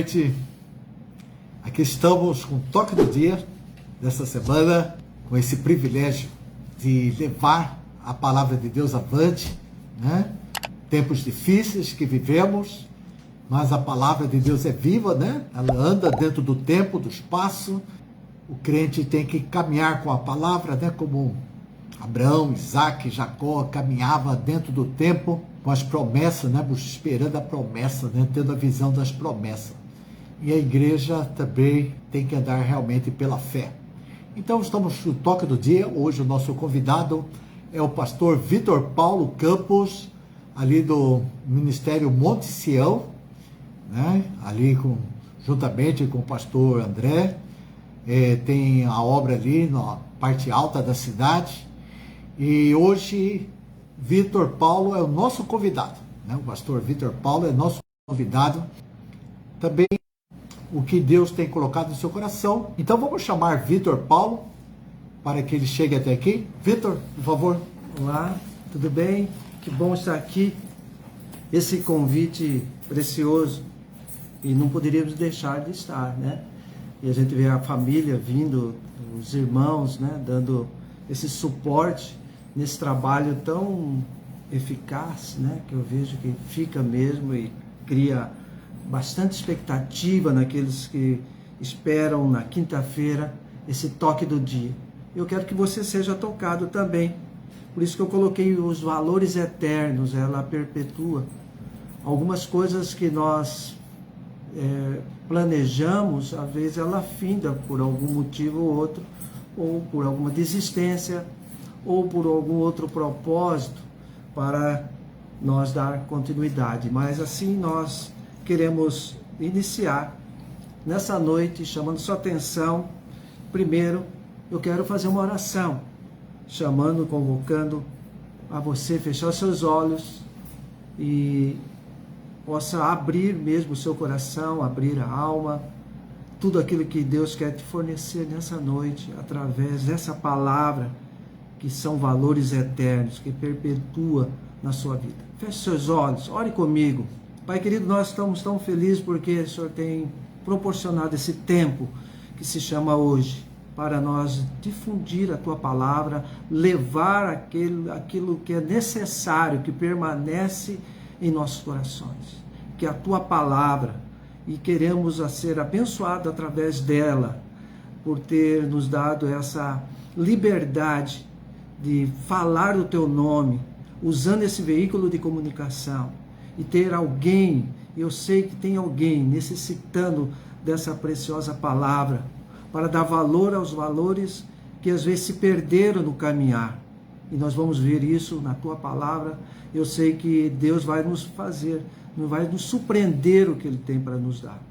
noite. Aqui estamos com o toque do dia dessa semana, com esse privilégio de levar a palavra de Deus avante, né? Tempos difíceis que vivemos, mas a palavra de Deus é viva, né? Ela anda dentro do tempo, do espaço. O crente tem que caminhar com a palavra, né? Como Abraão, Isaac, Jacó caminhava dentro do tempo com as promessas, né? Esperando a promessa, né? Tendo a visão das promessas. E a igreja também tem que andar realmente pela fé. Então estamos no toque do dia. Hoje o nosso convidado é o pastor Vitor Paulo Campos, ali do Ministério Monte Sião, né? Ali juntamente com o pastor André. Tem a obra ali na parte alta da cidade. E hoje Vitor Paulo é o nosso convidado, né? O pastor Vitor Paulo é nosso convidado. Também o que Deus tem colocado no seu coração. Então vamos chamar Vitor Paulo para que ele chegue até aqui. Vitor, por favor. Olá, tudo bem? Que bom estar aqui. Esse convite precioso e não poderíamos deixar de estar, né? E a gente vê a família vindo, os irmãos, né, dando esse suporte nesse trabalho tão eficaz, né, que eu vejo que fica mesmo e cria bastante expectativa naqueles que esperam na quinta-feira esse toque do dia. Eu quero que você seja tocado também. Por isso que eu coloquei os valores eternos, ela perpetua. Algumas coisas que nós planejamos, às vezes ela finda por algum motivo ou outro, ou por alguma desistência, ou por algum outro propósito para nós dar continuidade. Mas assim nós queremos iniciar nessa noite, chamando sua atenção. Primeiro, eu quero fazer uma oração, chamando, convocando a você fechar seus olhos e possa abrir mesmo o seu coração, abrir a alma, tudo aquilo que Deus quer te fornecer nessa noite, através dessa palavra, que são valores eternos, que perpetua na sua vida. Feche seus olhos, ore comigo. Pai querido, nós estamos tão felizes porque o Senhor tem proporcionado esse tempo que se chama hoje, para nós difundir a Tua palavra, levar aquilo que é necessário, que permanece em nossos corações, que é a Tua palavra, e queremos ser abençoados através dela, por ter nos dado essa liberdade de falar o Teu nome, usando esse veículo de comunicação, e ter alguém, eu sei que tem alguém necessitando dessa preciosa palavra, para dar valor aos valores que às vezes se perderam no caminhar. E nós vamos ver isso na Tua palavra. Eu sei que Deus vai nos fazer, vai nos surpreender o que Ele tem para nos dar.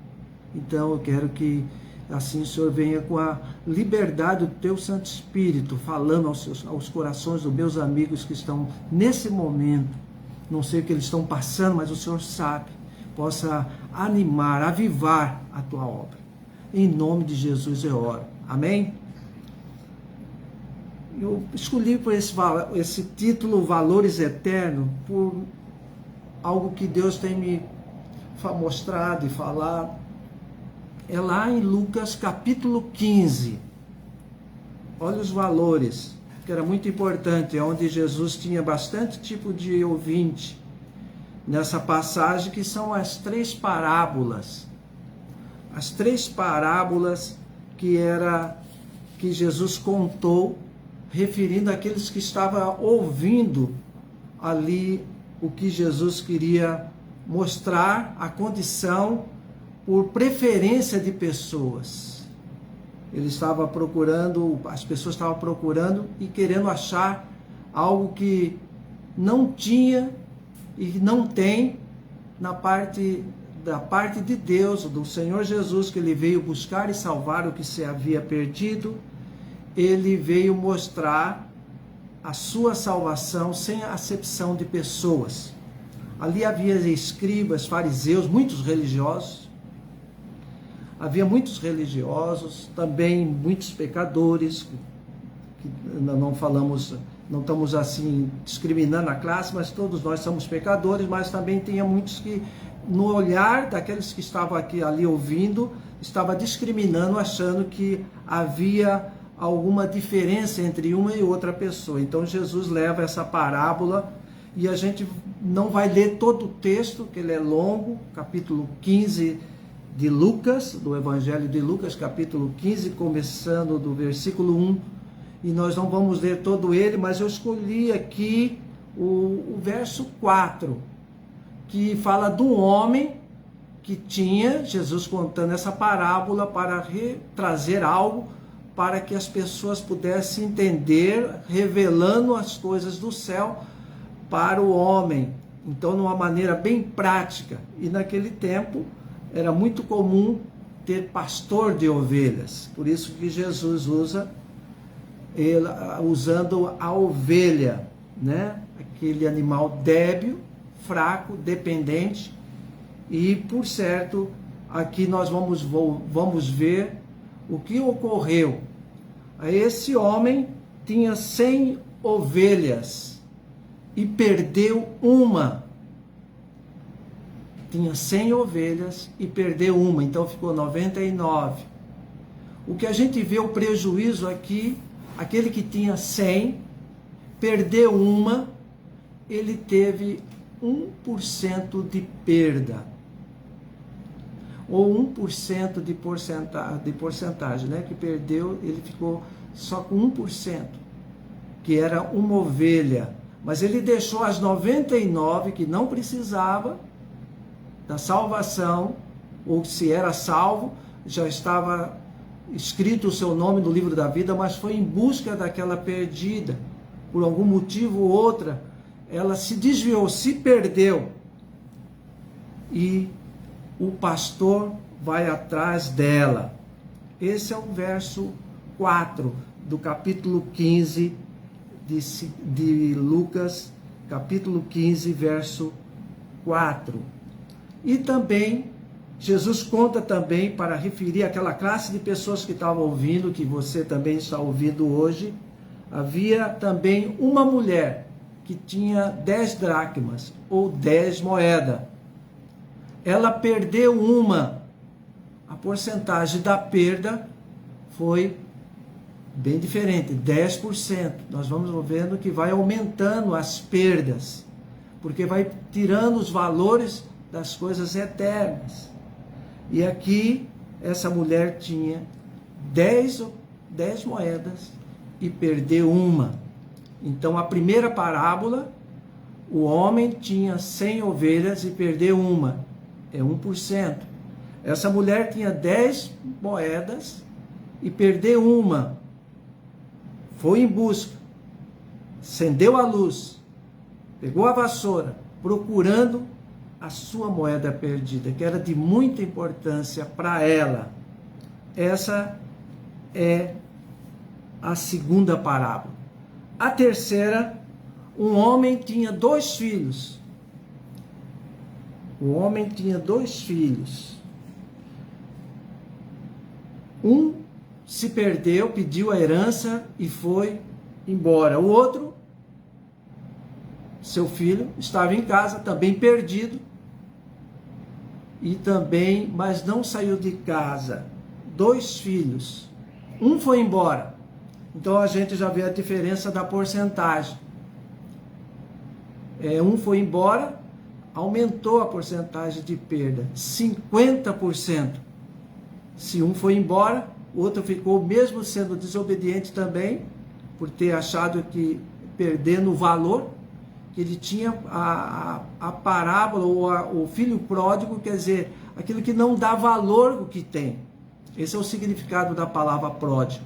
Então eu quero que assim o Senhor venha com a liberdade do Teu Santo Espírito, falando aos corações dos meus amigos que estão nesse momento. Não sei o que eles estão passando, mas o Senhor sabe. Possa animar, avivar a Tua obra. Em nome de Jesus eu oro. Amém? Eu escolhi por esse título, Valores Eternos, por algo que Deus tem me mostrado e falado. É lá em Lucas capítulo 15. Olha os valores, que era muito importante, é onde Jesus tinha bastante tipo de ouvinte. Nessa passagem que são as 3 parábolas. As 3 parábolas que Jesus contou, referindo àqueles que estavam ouvindo ali o que Jesus queria mostrar, a condição por preferência de pessoas. Ele estava procurando, as pessoas estavam procurando e querendo achar algo que não tinha e não tem da parte de Deus, do Senhor Jesus, que Ele veio buscar e salvar o que se havia perdido. Ele veio mostrar a sua salvação sem acepção de pessoas. Ali havia escribas, fariseus, muitos religiosos. Havia muitos religiosos, também muitos pecadores, que não estamos assim discriminando a classe, mas todos nós somos pecadores, mas também tinha muitos que no olhar daqueles que estavam ali ouvindo, estava discriminando, achando que havia alguma diferença entre uma e outra pessoa. Então Jesus leva essa parábola, e a gente não vai ler todo o texto, que ele é longo, capítulo 15 de Lucas, do Evangelho de Lucas, capítulo 15, começando do versículo 1, e nós não vamos ler todo ele, mas eu escolhi aqui o verso 4, que fala do homem que tinha, Jesus contando essa parábola para trazer algo para que as pessoas pudessem entender, revelando as coisas do céu para o homem. Então, de uma maneira bem prática. E naquele tempo era muito comum ter pastor de ovelhas. Por isso que Jesus usando a ovelha, né? Aquele animal débil, fraco, dependente. E, por certo, aqui nós vamos ver o que ocorreu. Esse homem tinha 100 ovelhas e perdeu uma. Tinha 100 ovelhas e perdeu uma, então ficou 99. O que a gente vê o prejuízo aqui, aquele que tinha 100, perdeu uma, ele teve 1% de perda. Ou 1% de porcentagem, né? Que perdeu, ele ficou só com 1%, que era uma ovelha. Mas ele deixou as 99 que não precisava da salvação, ou se era salvo, já estava escrito o seu nome no livro da vida, mas foi em busca daquela perdida. Por algum motivo ou outra, ela se desviou, se perdeu. E o pastor vai atrás dela. Esse é o verso 4 do capítulo 15 de Lucas, capítulo 15, verso 4. E também, Jesus conta também, para referir aquela classe de pessoas que estavam ouvindo, que você também está ouvindo hoje, havia também uma mulher que tinha 10 dracmas, ou 10 moedas. Ela perdeu uma. A porcentagem da perda foi bem diferente, 10%. Nós vamos vendo que vai aumentando as perdas, porque vai tirando os valores das coisas eternas. E aqui, essa mulher tinha 10 moedas e perdeu uma. Então, a primeira parábola, o homem tinha 100 ovelhas e perdeu uma. É 1%. Essa mulher tinha 10 moedas e perdeu uma. Foi em busca, acendeu a luz, pegou a vassoura, procurando a sua moeda perdida, que era de muita importância para ela. Essa é a segunda parábola. A terceira, um homem tinha 2 filhos. O homem tinha 2 filhos. Um se perdeu, pediu a herança e foi embora. O outro, seu filho, estava em casa, também perdido, mas não saiu de casa. 2 filhos. Um foi embora. Então a gente já vê a diferença da porcentagem. Um foi embora, aumentou a porcentagem de perda, 50%. Se um foi embora, o outro ficou, mesmo sendo desobediente também, por ter achado que, perdendo o valor, que ele tinha a parábola, ou o filho pródigo, quer dizer, aquilo que não dá valor o que tem. Esse é o significado da palavra pródigo,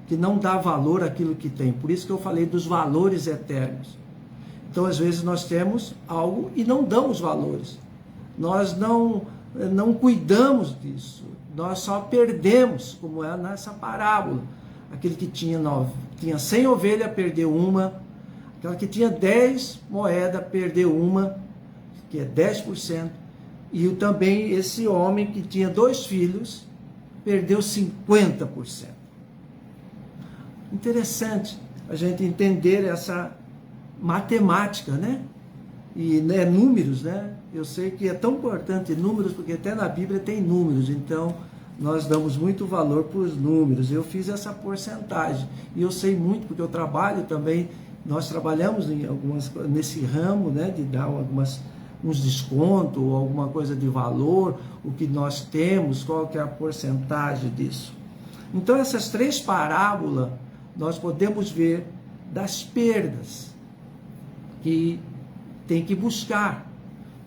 que não dá valor àquilo que tem. Por isso que eu falei dos valores eternos. Então, às vezes, nós temos algo e não damos valores. Nós não cuidamos disso. Nós só perdemos, como é nessa parábola. Aquele que tinha 100 ovelhas, perdeu uma. Aquela que tinha 10 moedas, perdeu uma, que é 10%. E também esse homem que tinha 2 filhos, perdeu 50%. Interessante a gente entender essa matemática, né? E né, números, né? Eu sei que é tão importante números, porque até na Bíblia tem números, então nós damos muito valor para os números. Eu fiz essa porcentagem, e eu sei muito, porque eu trabalho também, nós trabalhamos em nesse ramo, né, de dar uns descontos, ou alguma coisa de valor, o que nós temos, qual que é a porcentagem disso. Então essas 3 parábolas, nós podemos ver das perdas que tem que buscar.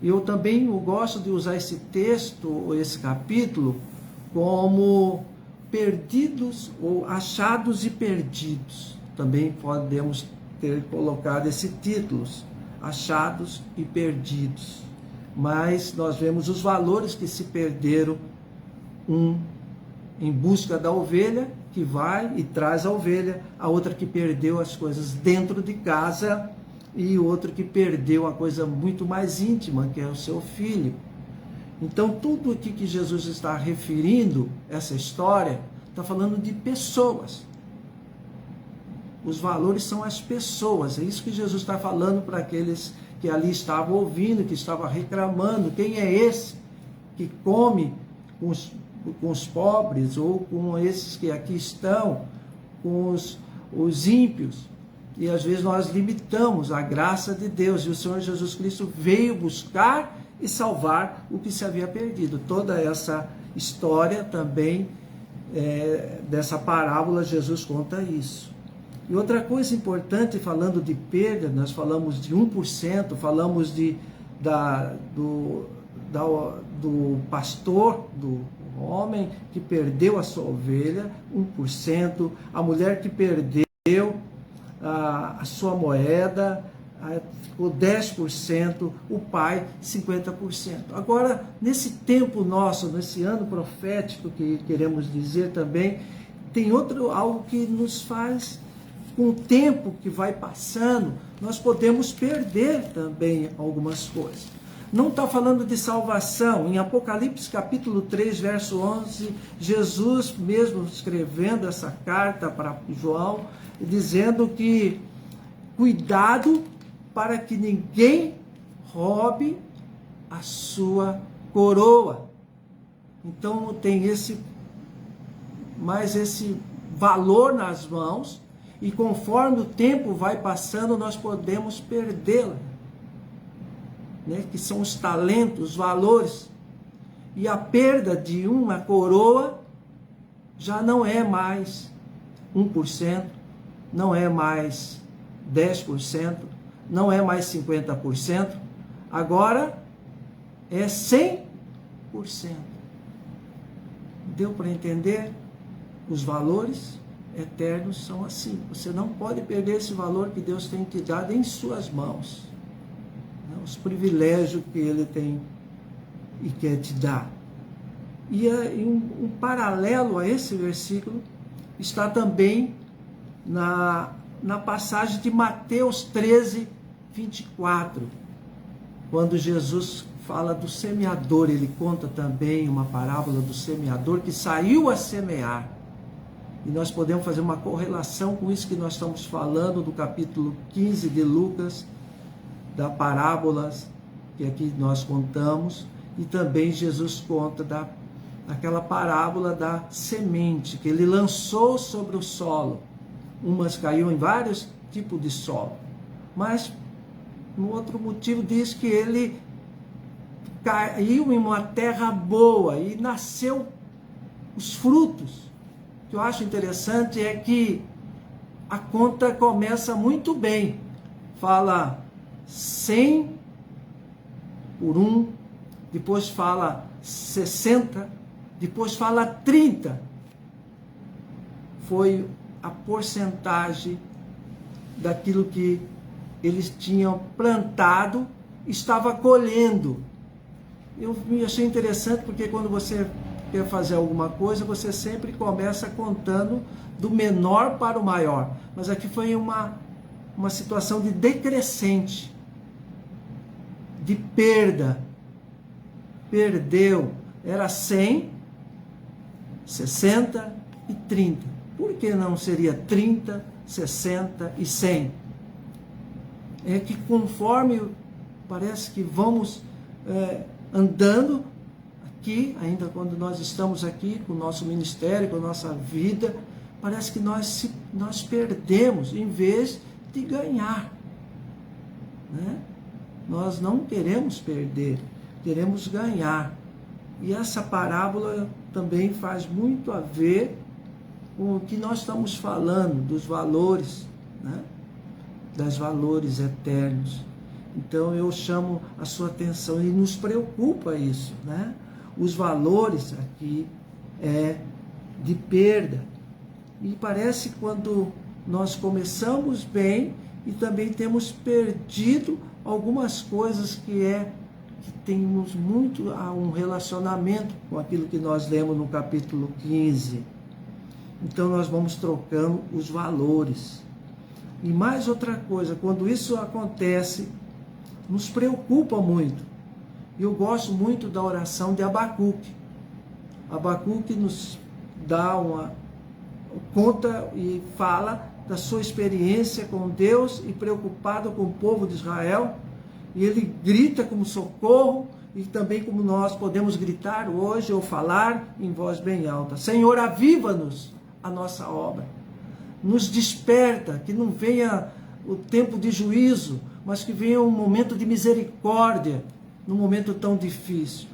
Eu também gosto de usar esse texto, esse capítulo, como perdidos ou achados e perdidos. Também podemos ter colocado esse título, achados e perdidos. Mas nós vemos os valores que se perderam, em busca da ovelha, que vai e traz a ovelha, a outra que perdeu as coisas dentro de casa, e outro que perdeu uma coisa muito mais íntima, que é o seu filho. Então, tudo aqui que Jesus está referindo, essa história, está falando de pessoas. Os valores são as pessoas. É isso que Jesus está falando para aqueles que ali estavam ouvindo, que estavam reclamando. Quem é esse que come com os pobres, ou com esses que aqui estão, com os ímpios? E às vezes nós limitamos a graça de Deus, e o Senhor Jesus Cristo veio buscar e salvar o que se havia perdido. Toda essa história também, dessa parábola, Jesus conta isso. E outra coisa importante, falando de perda, nós falamos de 1%, falamos do pastor, do homem que perdeu a sua ovelha, 1%, a mulher que perdeu a sua moeda, ficou 10%, o pai 50%. Agora, nesse tempo nosso, nesse ano profético que queremos dizer também, tem algo que nos faz, com o tempo que vai passando, nós podemos perder também algumas coisas. Não está falando de salvação. Em Apocalipse capítulo 3, verso 11, Jesus mesmo escrevendo essa carta para João, dizendo que cuidado para que ninguém roube a sua coroa. Então tem esse valor nas mãos, e conforme o tempo vai passando, nós podemos perdê-la, né? Que são os talentos, os valores. E a perda de uma coroa já não é mais 1%, não é mais 10%, não é mais 50%, agora é 100%. Deu para entender? Os valores eternos são assim. Você não pode perder esse valor que Deus tem te dado em suas mãos, né? Os privilégios que Ele tem e quer te dar. E um paralelo a esse versículo está também na passagem de Mateus 13, 24, quando Jesus fala do semeador. Ele conta também uma parábola do semeador que saiu a semear. E nós podemos fazer uma correlação com isso que nós estamos falando do capítulo 15 de Lucas, da parábolas que aqui nós contamos, e também Jesus conta daquela parábola da semente que ele lançou sobre o solo. Umas caiu em vários tipos de solo, mas no outro motivo diz que ele caiu em uma terra boa e nasceu os frutos. O que eu acho interessante é que a conta começa muito bem. Fala 100 por 1, depois fala 60, depois fala 30. Foi a porcentagem daquilo que eles tinham plantado, estava colhendo. Eu me achei interessante, porque quando você quer fazer alguma coisa, você sempre começa contando do menor para o maior. Mas aqui foi uma situação de decrescente, de perda. Perdeu. Era 100, 60 e 30. Por que não seria 30, 60 e 100? É que conforme Parece que vamos andando aqui, ainda quando nós estamos aqui com o nosso ministério, com a nossa vida, parece que nós perdemos em vez de ganhar, né? Nós não queremos perder, queremos ganhar. E essa parábola também faz muito a ver com o que nós estamos falando, dos valores, né? Das valores eternos. Então eu chamo a sua atenção, e nos preocupa isso, né? Os valores aqui é de perda. E parece quando nós começamos bem e também temos perdido algumas coisas que temos muito um relacionamento com aquilo que nós lemos no capítulo 15. Então nós vamos trocando os valores. E mais outra coisa, quando isso acontece, nos preocupa muito. Eu gosto muito da oração de Abacuque. Abacuque nos dá conta e fala da sua experiência com Deus e preocupado com o povo de Israel. E ele grita como socorro, e também como nós podemos gritar hoje ou falar em voz bem alta: Senhor, aviva-nos a nossa obra. Nos desperta, que não venha o tempo de juízo, mas que venha um momento de misericórdia, num momento tão difícil.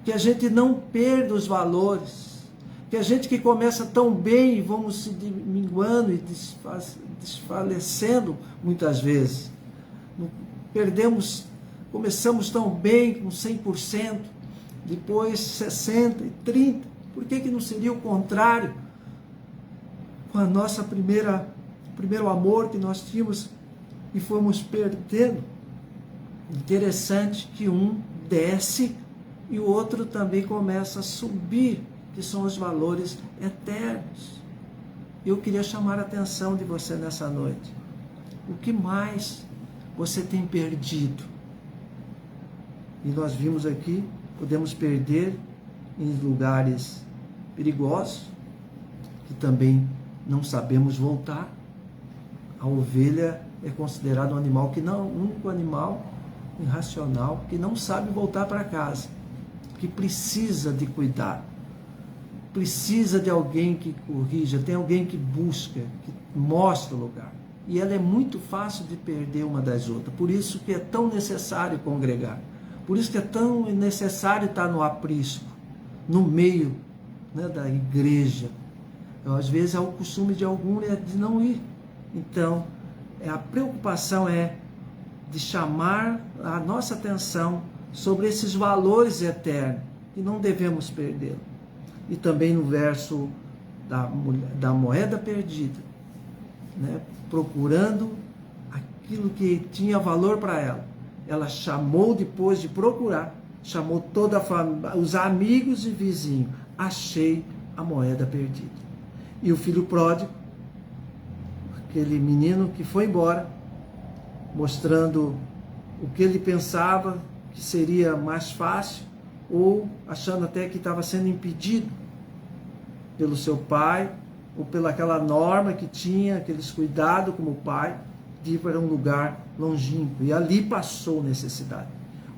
Que a gente não perda os valores, que a gente que começa tão bem, vamos se minguando e desfalecendo muitas vezes. Começamos tão bem, com 100%, depois 60% e 30%. Por que não seria o contrário? Com a nossa primeiro amor que nós tínhamos e fomos perdendo. Interessante que um desce e o outro também começa a subir, que são os valores eternos. Eu queria chamar a atenção de você nessa noite. O que mais você tem perdido? E nós vimos aqui, podemos perder em lugares perigosos, que também não sabemos voltar. A ovelha é considerada um animal o único animal irracional que não sabe voltar para casa, que precisa de cuidado, precisa de alguém que corrija, tem alguém que busca, que mostra o lugar. E ela é muito fácil de perder uma das outras. Por isso que é tão necessário congregar. Por isso que é tão necessário estar no aprisco, no meio, né, da igreja. Então, às vezes, o costume de algum de não ir. Então, a preocupação é de chamar a nossa atenção sobre esses valores eternos, que não devemos perder. E também no verso da moeda perdida, né, procurando aquilo que tinha valor para ela. Ela chamou, depois de procurar, chamou toda a família, os amigos e vizinhos. Achei a moeda perdida. E o filho pródigo, aquele menino que foi embora, mostrando o que ele pensava que seria mais fácil, ou achando até que estava sendo impedido pelo seu pai, ou pelaquela norma que tinha, aqueles cuidados como pai, de ir para um lugar longínquo. E ali passou necessidade.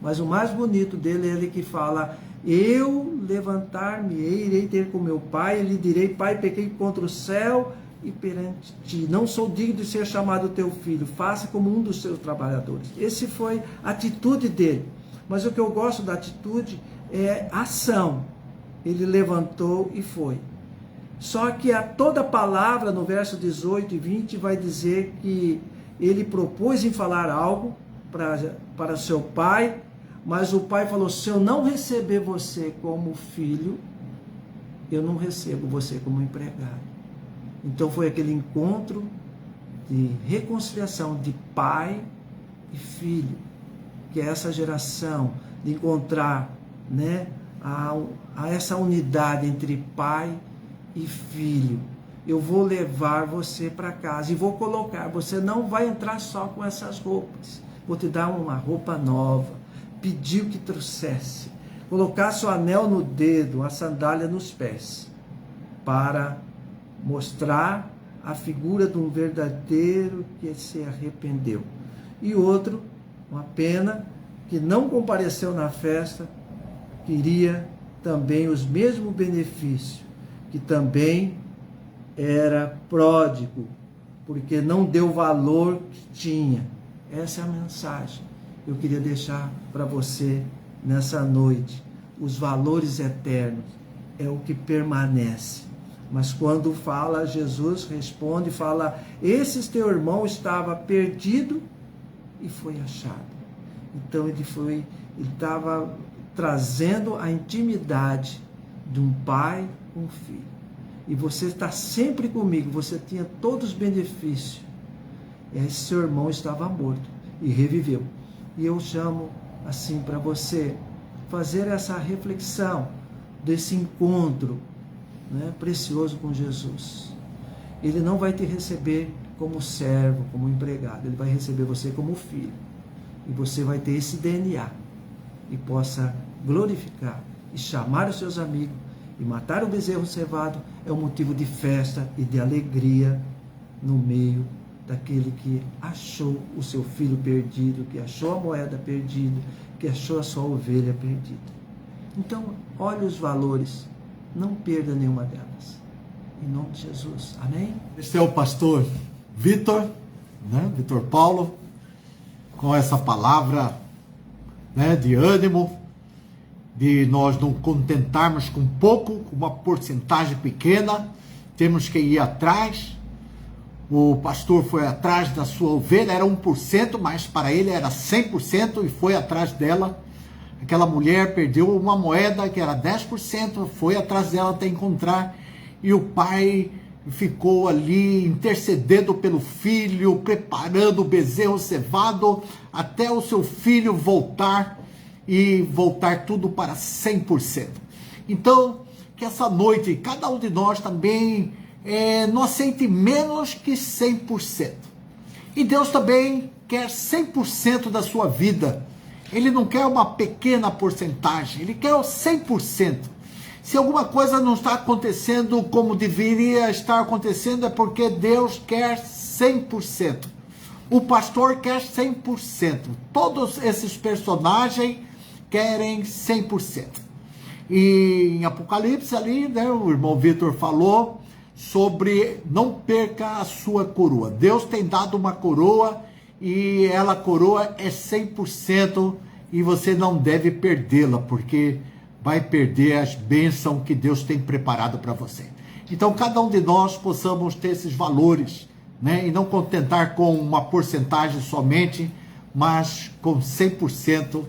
Mas o mais bonito dele é ele que fala: eu levantar-me-ei, irei ter com meu pai, e lhe direi: pai, pequei contra o céu e perante ti, não sou digno de ser chamado teu filho, faça como um dos seus trabalhadores. Esse foi a atitude dele. Mas o que eu gosto da atitude é a ação. Ele levantou e foi. Só que toda a palavra no verso 18 e 20 vai dizer que ele propôs em falar algo para seu pai, mas o pai falou: se eu não receber você como filho, eu não recebo você como empregado. Então foi aquele encontro de reconciliação de pai e filho, que é essa geração de encontrar, né, a essa unidade entre pai e filho. Eu vou levar você para casa e vou colocar, você não vai entrar só com essas roupas, vou te dar uma roupa nova. Pediu que trouxesse, colocasse o anel no dedo, a sandália nos pés, para mostrar a figura de um verdadeiro que se arrependeu. E outro, uma pena, que não compareceu na festa, queria também os mesmos benefícios, que também era pródigo, porque não deu o valor que tinha. Essa é a mensagem que eu queria deixar para você nessa noite. Os valores eternos é o que permanece. Mas quando fala, Jesus responde, fala, esse teu irmão estava perdido e foi achado. Então ele estava trazendo a intimidade de um pai com um filho. E você está sempre comigo, você tinha todos os benefícios. E esse seu irmão estava morto e reviveu. E eu chamo assim para você fazer essa reflexão desse encontro, né, precioso com Jesus. Ele não vai te receber como servo, como empregado, ele vai receber você como filho. E você vai ter esse DNA e possa glorificar e chamar os seus amigos e matar o bezerro cevado é um motivo de festa e de alegria no meio daquele que achou o seu filho perdido, que achou a moeda perdida, que achou a sua ovelha perdida. Então, olhe os valores, não perda nenhuma delas. Em nome de Jesus. Amém? Este é o pastor Vitor, né? Vitor Paulo, com essa palavra, né, de ânimo, de nós não contentarmos com pouco, com uma porcentagem pequena, temos que ir atrás. O pastor foi atrás da sua ovelha, era 1%, mas para ele era 100% e foi atrás dela. Aquela mulher perdeu uma moeda que era 10%, foi atrás dela até encontrar, e o pai ficou ali intercedendo pelo filho, preparando o bezerro cevado, até o seu filho voltar, e voltar tudo para 100%. Então, que essa noite, cada um de nós também não aceite menos que 100%. E Deus também quer 100% da sua vida. Ele não quer uma pequena porcentagem, Ele quer o 100%. Se alguma coisa não está acontecendo como deveria estar acontecendo, é porque Deus quer 100%. O pastor quer 100%. Todos esses personagens querem 100%. E em Apocalipse ali, né, o irmão Vitor falou sobre não perca a sua coroa. Deus tem dado uma coroa e ela coroa é 100% e você não deve perdê-la, porque vai perder as bênçãos que Deus tem preparado para você. Então, cada um de nós possamos ter esses valores, né, e não contentar com uma porcentagem somente, mas com 100%,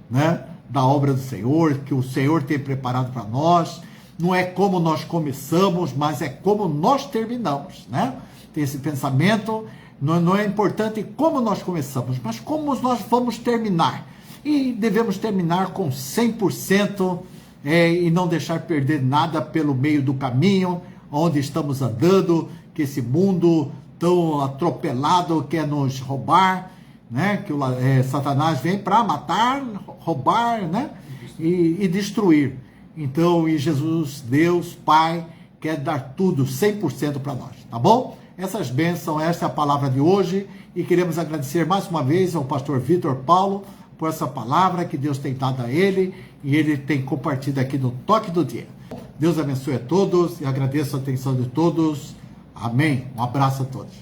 né, da obra do Senhor, que o Senhor tem preparado para nós. Não é como nós começamos, mas é como nós terminamos, né? Tem esse pensamento, não é importante como nós começamos, mas como nós vamos terminar. E devemos terminar com 100%, e não deixar perder nada pelo meio do caminho, onde estamos andando, que esse mundo tão atropelado quer nos roubar, né? Que Satanás vem para matar, roubar, né? E destruir. Então, e Jesus, Deus, Pai, quer dar tudo, 100% para nós, tá bom? Essas bênçãos, essa é a palavra de hoje, e queremos agradecer mais uma vez ao pastor Vitor Paulo por essa palavra que Deus tem dado a ele, e ele tem compartilhado aqui no Toque do Dia. Deus abençoe a todos, e agradeço a atenção de todos. Amém. Um abraço a todos.